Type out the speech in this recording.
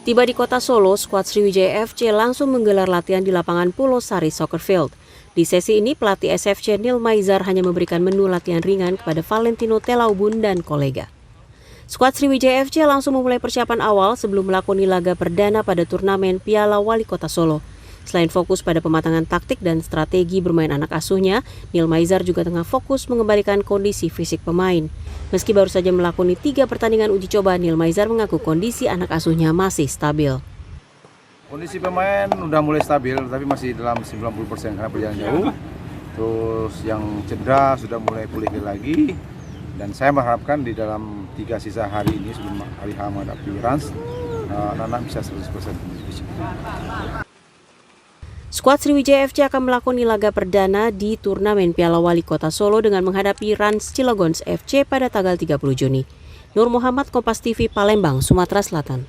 Tiba di kota Solo, skuad Sriwijaya FC langsung menggelar latihan di lapangan Pulau Sari Soccer Field. Di sesi ini, pelatih SFC Neil Maizar hanya memberikan menu latihan ringan kepada Valentino Telaubun dan kolega. Skuad Sriwijaya FC langsung memulai persiapan awal sebelum melakoni laga perdana pada turnamen Piala Wali Kota Solo. Selain fokus pada pematangan taktik dan strategi bermain anak asuhnya, Neil Maizar juga tengah fokus mengembalikan kondisi fisik pemain. Meski baru saja melakoni 3 pertandingan uji coba, Neil Maizar mengaku kondisi anak asuhnya masih stabil. Kondisi pemain udah mulai stabil, tapi masih dalam 90% karena perjalanan jauh. Terus yang cedera sudah mulai pulih lagi. Dan saya mengharapkan di dalam 3 sisa hari ini sebelum hari H menghadapi Rans, anak-anak bisa 100% kondisi. Skuad Sriwijaya FC akan melakoni laga perdana di turnamen Piala Wali Kota Solo dengan menghadapi Rans Cilegon FC pada tanggal 30 Juni. Nur Muhammad, Kompas TV, Palembang, Sumatera Selatan.